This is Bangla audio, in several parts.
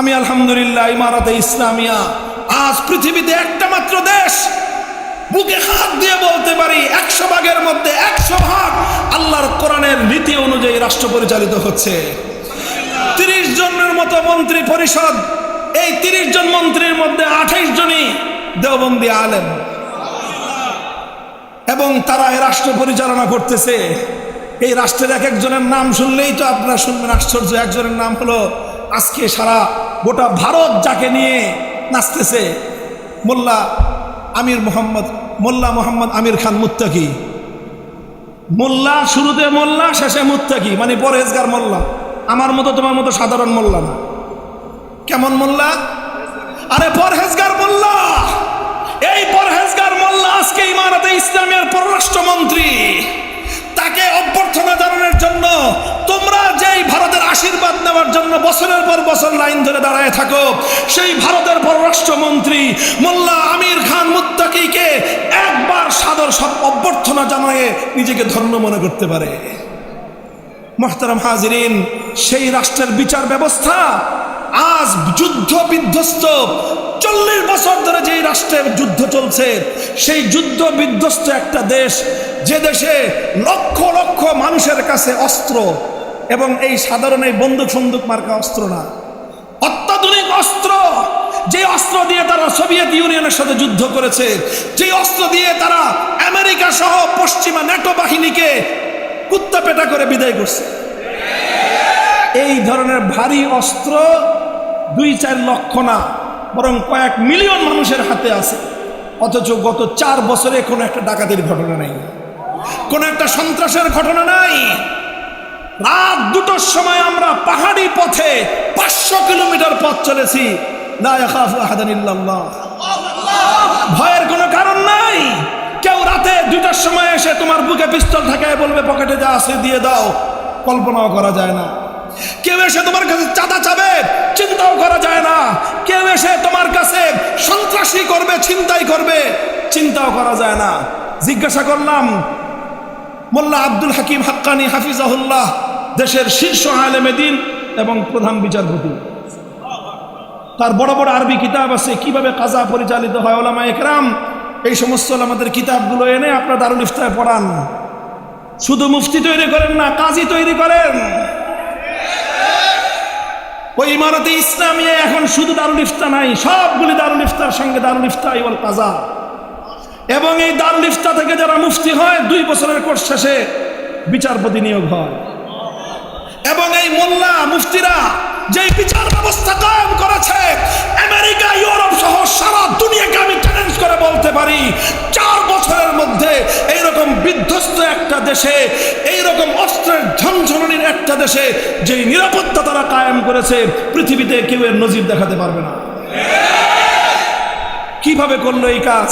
আমি আলহামদুলিল্লাহ ইমারতে ইসলামিয়া আজ পৃথিবীতে একটা মাত্র দেশ, বুকে হাত দিয়ে বলতে পারি 100 ভাগের মধ্যে 100 ভাগ আল্লাহর কোরআনের নীতি অনুযায়ী রাষ্ট্র পরিচালিত হচ্ছে। 30 জনের মতো মন্ত্রী পরিষদ, এই 30 জন মন্ত্রীর মধ্যে 28 জনই দেওবন্দি আলেম, এবং তারা এই রাষ্ট্র পরিচালনা করতেছে। এই রাষ্ট্রের এক একজনের নাম শুনলেই তো আপনারা শুনবেন আশ্চর্য। একজনের নাম হলো আজকে সারা গোটা ভারত যাকে নিয়ে নাচতেছে, মোল্লা মোহাম্মদ আমির খান মুত্তাকি। মোল্লা, শুরুতে মোল্লা, শেষে মুত্তাকি, মানে পরহেজগার মোল্লা। আমার মতো তোমার মতো সাধারণ মোল্লা না। কেমন মোল্লা? আরে পরহেজগার মোল্লা। এই পরহেজগার মোল্লা আজকে ইমারতে ইসলামিয়ার পররাষ্ট্রমন্ত্রী। তাকে অভ্যর্থনা জানানোর জন্য তোমরা যেই ভারতের আশীর্বাদ নেওয়ার জন্য বছরের পর বছর লাইন ধরে দাঁড়ায় থাকো, সেই ভারতের পররাষ্ট্রমন্ত্রী মোল্লা আমির খান মুত্তাকিকে একবার সাদর অভ্যর্থনা জানিয়ে নিজেকে ধন্য মনে করতে পারে। মুহতারাম হাজিরিন, সেই রাষ্ট্রের বিচার ব্যবস্থা আজ যুদ্ধ বিধ্বস্ত। 40 বছর ধরে যেই রাষ্ট্রের যুদ্ধ চলছে, সেই যুদ্ধ বিধ্বস্ত একটা দেশ, যে দেশে লক্ষ লক্ষ মানুষের কাছে অস্ত্র, এবং এই সাধারণ এই বন্দুক মার্কা অস্ত্র না, অত্যাধুনিক অস্ত্র, যে অস্ত্র দিয়ে তারা সোভিয়েত ইউনিয়নের সাথে যুদ্ধ করেছে, যে অস্ত্র দিয়ে তারা আমেরিকা সহ পশ্চিমা ন্যাটো বাহিনীকে কুত্তা পেটা করে বিদায় করছে। এই ধরনের ভারী অস্ত্র 2-4 লক্ষ না, বরং কয়েক মিলিয়ন মানুষের হাতে আছে। অথচ গত 4 বছরে কোনো একটা ডাকাতির ঘটনা নাই, কোনো একটা সন্ত্রাসের ঘটনা নাই। রাত 2টোর সময় আমরা পাহাড়ি পথে 500 কিলোমিটার পথ চলেছি। লা ইয়াখাফু আহাদান ইল্লাল্লাহ, ভয়ের কোনো কারণ নাই। কেউ রাতে 2টার সময় এসে তোমার বুকে পিস্তল ঠেকায় বলবে পকেটে যা আছে দিয়ে দাও, কল্পনাও করা যায় না। কেউ এসে তোমার কাছে চাঁদা চাবে, চিন্তাও করা যায় না। কেউ এসে তোমার কাছে সন্ত্রাসী করবে, ছিনতাই করবে, চিন্তাও করা যায় না। জিজ্ঞাসা করলাম মোল্লা আব্দুল হাকিম হাক্কানি হাফিজাহুল্লাহ, দেশের শীর্ষ আলেমে দ্বীন এবং প্রধান বিচারপতি, তার বড় বড় আরবি কিতাব আছে কিভাবে কাজা পরিচালিত হয়। ওলামা একরাম এই সমস্ত আমাদের কিতাবগুলো এনে আপনার দারুল ইফতায় পড়ান। শুধু মুফতি তৈরি করেন না, কাজী তৈরি করেন। ওই ইমারতে ইসলামিয়া এখন শুধু দারুল ইফতা নাই, সবগুলি দারুল ইফতার সঙ্গে দারুল ইফতা ওয়াল কাজা। এবং এই দারুল ইফতা থেকে যারা মুফতি হয় 2 বছরের কোর্স শেষে বিচারপতি নিয়োগ হয়। এবং এই মোল্লা মুফতিরা যে বিচার ব্যবস্থা কায়েম করেছে, আমেরিকা, ইউরোপ সহ সারা দুনিয়াকে আমি চ্যালেঞ্জ করে বলতে পারি 4 বছরের মধ্যে এইরকম বিধ্বস্ত একটা দেশে, এইরকম অস্ত্রের ঝনঝনানির একটা দেশে যে নিরাপত্তা তারা কায়েম করেছে, পৃথিবীতে কেউ এর নজির দেখাতে পারবে না। কিভাবে করলো এই কাজ?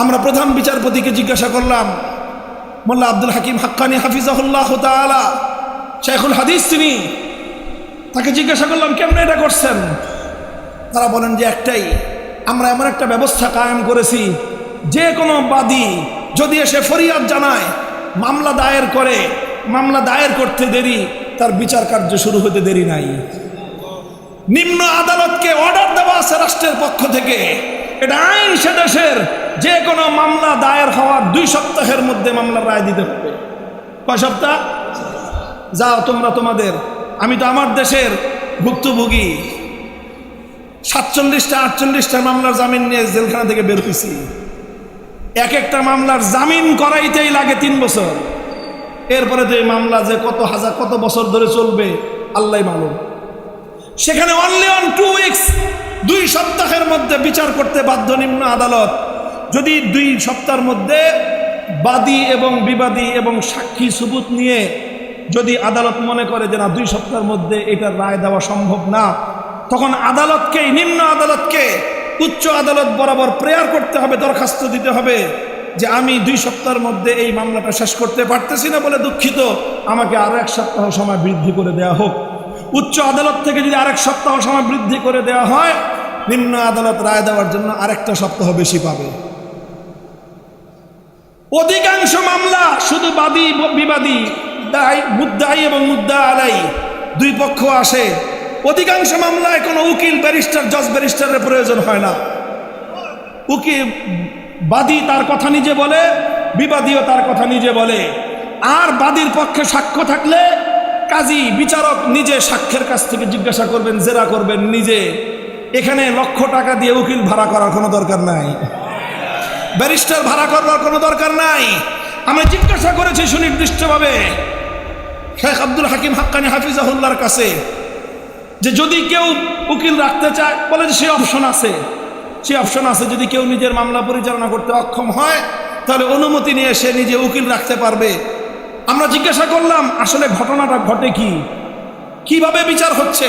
আমরা প্রধান বিচারপতিকে জিজ্ঞাসা করলাম, মোল্লা আব্দুল হাকিম হাক্কানি হাফিজাহুল্লাহ তাআলা, শাইখুল হাদিস তিনি, তাকে জিজ্ঞাসা করলাম কেমনে এটা করছেন? তারা বলেন যে একটাই, আমরা এমন একটা ব্যবস্থা কায়েম করেছি, যে কোনো বাদী যদি এসে ফরিয়াদ জানায়, মামলা দায়ের করে, মামলা দায়ের করতে দেরি, তার বিচার কার্য শুরু হতে দেরি নাই। নিম্ন আদালতকে অর্ডার দেওয়া আছে রাষ্ট্রের পক্ষ থেকে, এটা আইন, সে দেশের যে কোনো মামলা দায়ের হওয়ার 2 সপ্তাহের মধ্যে মামলার রায় দিতে হবে। কয় সপ্তাহ? যাও তোমরা তোমাদের, আমি তো আমার দেশের ভুক্তভোগী, 47টা 48টা মামলার জামিন নিয়ে জেলখানা থেকে বের হয়েছি। এক একটা মামলার জামিন করাইতেই লাগে 3 বছর। এরপরে তো এই মামলা যে কত বছর ধরে চলবে আল্লাহই মালুম। সেখানে অনলি অন 2 উইকস, 2 সপ্তাহের মধ্যে বিচার করতে বাধ্য নিম্ন আদালত। যদি 2 সপ্তাহের মধ্যে বাদী এবং বিবাদী এবং সাক্ষী সুবুত নিয়ে যদি আদালত মনে করে যে না 2 সপ্তাহের মধ্যে এটার রায় দেওয়া সম্ভব না, তখন আদালতকে, নিম্ন আদালতকে উচ্চ আদালত বরাবর প্রেয়ার করতে হবে, দরখাস্ত দিতে হবে যে আমি 2 সপ্তাহের মধ্যে এই মামলাটা শেষ করতে পারতেছি না বলে দুঃখিত, আমাকে আরো 1 সপ্তাহ সময় বৃদ্ধি করে দেওয়া হোক। উচ্চ আদালত থেকে যদি আরেক সপ্তাহ সময় বৃদ্ধি করে দেওয়া হয়, নিম্ন আদালত রায় দেওয়ার জন্য আরেকটা সপ্তাহ বেশি পাবে। অধিকাংশ মামলা শুধু বাদী বিবাদী, মুদ্দাই এবং মুদ্দা আলাই 2 পক্ষ আসে, অধিকাংশ মামলায় কোনো উকিল, ব্যারিস্টার, জজ ব্যারিস্টারের প্রয়োজন হয় না। উকিল বাদী তার কথা নিজে বলে, বিবাদীও তার কথা নিজে বলে। আর বাদীর পক্ষে সাক্ষ্য থাকলে কাজী, বিচারক নিজে সাক্ষ্যের কাছ থেকে জিজ্ঞাসা করবেন, জেরা করবেন নিজে। এখানে লক্ষ টাকা দিয়ে উকিল ভাড়া করার কোনো দরকার নাই, ব্যারিস্টার ভাড়া করবার কোনো দরকার নাই। আমি জিজ্ঞাসা করেছি সুনির্দিষ্টভাবে শেখ আব্দুল হাকিম হাক্কানি হাফিজাহুল্লাহর কাছে যে যদি কেউ উকিল রাখতে চায়, বলে যে সে অপশন আছে, সে অপশন আছে। যদি কেউ নিজের মামলা পরিচালনা করতে অক্ষম হয় তাহলে অনুমতি নিয়ে সে নিজে উকিল রাখতে পারবে। আমরা জিজ্ঞাসা করলাম আসলে ঘটনাটা ঘটে কি, কিভাবে বিচার হচ্ছে।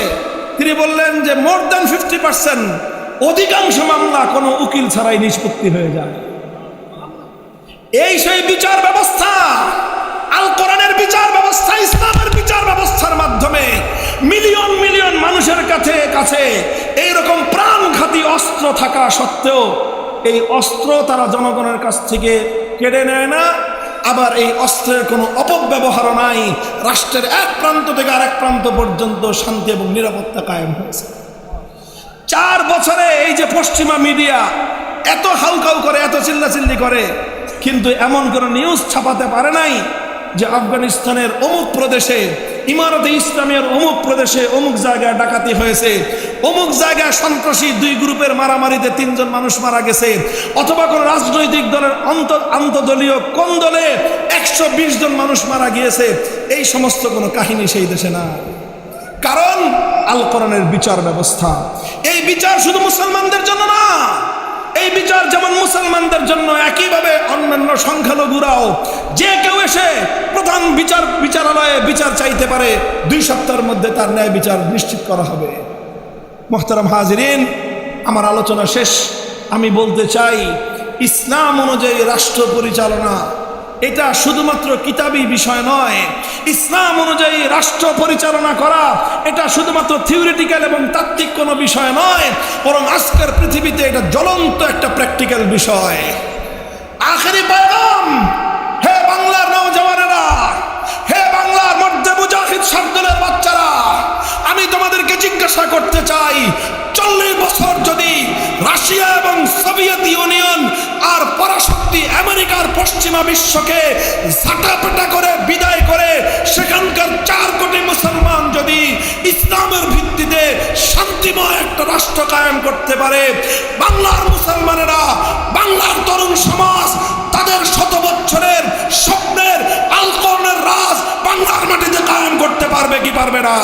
তিনি বললেন যে মোর দ্যান 50%, অধিকাংশ মামলা কোনো উকিল ছাড়াই নিষ্পত্তি হয়ে যায়। এই সেই বিচার ব্যবস্থা, আল কোরআনের বিচার ব্যবস্থা, ইসলামের বিচার ব্যবস্থার মাধ্যমে মিলিয়ন মিলিয়ন মানুষের কাছে এইরকম প্রাণঘাতী অস্ত্র থাকা সত্ত্বেও এই অস্ত্র তারা জনগণের কাছ থেকে কেড়ে নেয় না। আবার এই অস্ত্রের কোনো অপব্যবহারও নাই। রাষ্ট্রের এক প্রান্ত থেকে আরেক প্রান্ত পর্যন্ত শান্তি এবং নিরাপত্তা কায়েম হয়েছে। 4 বছরে এই যে পশ্চিমা মিডিয়া এত হাউকাউ করে, এত চিল্লাচিল্লি করে, কিন্তু এমন কোনো নিউজ ছাপাতে পারে নাই যে আফগানিস্তানের অমুক প্রদেশে, ইমারতে ইসলামের অমুক প্রদেশে অমুক জায়গায় ডাকাতি হয়েছে, অমুক জায়গায় সন্ত্রাসী 2 গ্রুপের মারামারিতে 3 জন মানুষ মারা গেছে, অথবা কোনো রাজনৈতিক দলের আন্তদলীয় কোন্দলে 120 জন মানুষ মারা গিয়েছে। এই সমস্ত কোনো কাহিনী সেই দেশে না। কারণ আল কোরআনের বিচার ব্যবস্থা, এই বিচার শুধু মুসলমানদের জন্য না, এই বিচার যেমন মুসলমানদের জন্য একইভাবে অন্যান্য সংখ্যালঘুরাও যে কেউ এসে প্রধান বিচারালয়ে বিচার চাইতে পারে, 2 সপ্তাহের মধ্যে তার ন্যায় বিচার নিশ্চিত করা হবে। মুহতারাম হাজিরিন, আমার আলোচনা শেষ। আমি বলতে চাই ইসলাম অনুযায়ী রাষ্ট্র পরিচালনা এটা শুধুমাত্র কিতাবী বিষয় নয়। ইসলাম অনুযায়ী রাষ্ট্র পরিচালনা করা এটা শুধুমাত্র থিওরিটিক্যাল এবং তাত্ত্বিক কোনো বিষয় নয়, বরং আজকের পৃথিবীতে এটা জ্বলন্ত একটা প্র্যাকটিক্যাল বিষয়। আখেরি পয়গাম, হে বাংলার নওজওয়ানেরা, হে বাংলার মধ্যে মুজাহিদ শাবদলের বাচ্চারা, আমি তোমাদেরকে জিজ্ঞাসা করতে চাই, 40 বছর যদি রাশিয়া এবং সোভিয়েত ইউনিয়ন আর পরাশক্তি আমেরিকার পশ্চিমা বিশ্বকে ঝাঁটাপেটা করে বিদায় করে সেখানকার 4 কোটি মুসলমান যদি ইসলামের ভিত্তিতে শান্তিময় একটা রাষ্ট্র কায়েম করতে পারে, বাংলার মুসলমানেরা, বাংলার তরুণ সমাজ তাদের 100 বছরের স্বপ্নের আল কোরআনের রাজ বাংলার মাটিতে কায়েম করতে পারবে কি পারবে না?